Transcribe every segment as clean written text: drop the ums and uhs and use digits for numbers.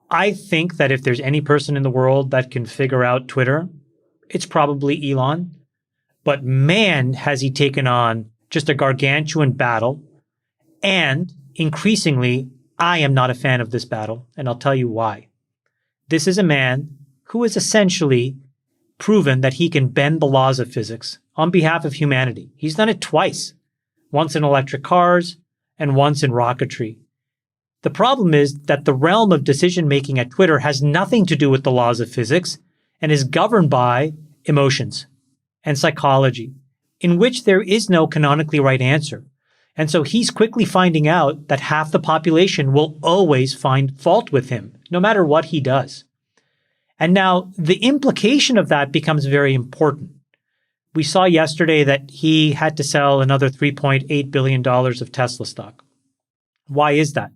I think that if there's any person in the world that can figure out Twitter, it's probably Elon. But man, has he taken on just a gargantuan battle. And increasingly, I am not a fan of this battle, and I'll tell you why. This is a man who has essentially proven that he can bend the laws of physics on behalf of humanity. He's done it twice, once in electric cars and once in rocketry. The problem is that the realm of decision-making at Twitter has nothing to do with the laws of physics and is governed by emotions and psychology, in which there is no canonically right answer. And so he's quickly finding out that half the population will always find fault with him, no matter what he does. And now the implication of that becomes very important. We saw yesterday that he had to sell another $3.8 billion of Tesla stock. Why is that?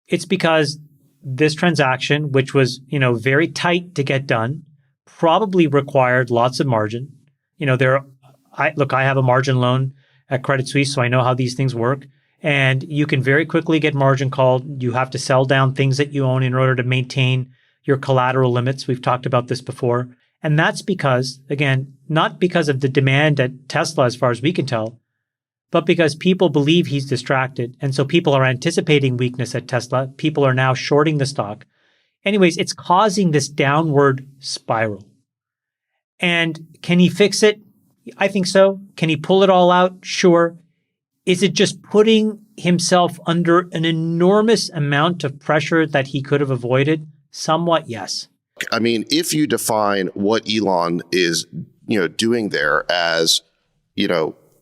It's because this transaction, which was, very tight to get done, probably required lots of margin. I have a margin loan at Credit Suisse, so I know how these things work. And you can very quickly get margin called. You have to sell down things that you own in order to maintain your collateral limits. We've talked about this before. And that's because, again, not because of the demand at Tesla, as far as we can tell, but because people believe he's distracted. And so people are anticipating weakness at Tesla. People are now shorting the stock. Anyways, it's causing this downward spiral. And can he fix it? I think so. Can he pull it all out? Sure. Is it just putting himself under an enormous amount of pressure that he could have avoided? Somewhat, yes. I mean, if you define what Elon is, doing there as,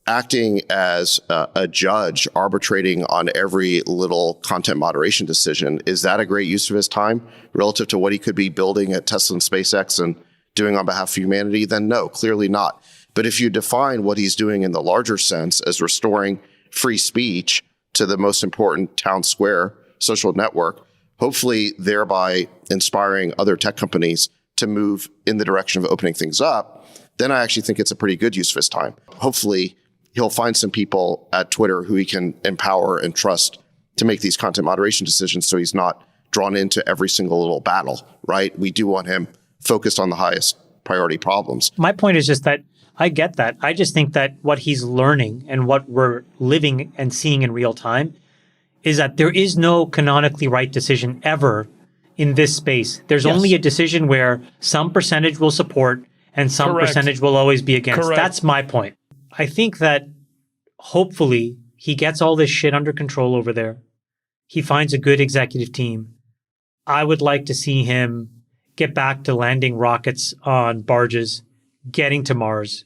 acting as a judge, arbitrating on every little content moderation decision, is that a great use of his time relative to what he could be building at Tesla and SpaceX and doing on behalf of humanity? Then no, clearly not. But if you define what he's doing in the larger sense as restoring free speech to the most important town square social network, hopefully thereby inspiring other tech companies to move in the direction of opening things up, then I actually think it's a pretty good use of his time. Hopefully he'll find some people at Twitter who he can empower and trust to make these content moderation decisions so he's not drawn into every single little battle, right? We do want him focused on the highest priority problems. My point is just that I get that. I just think that what he's learning and what we're living and seeing in real time is that there is no canonically right decision ever in this space. There's only a decision where some percentage will support and some percentage will always be against. That's my point. I think that hopefully he gets all this shit under control over there. He finds a good executive team. I would like to see him get back to landing rockets on barges, getting to Mars,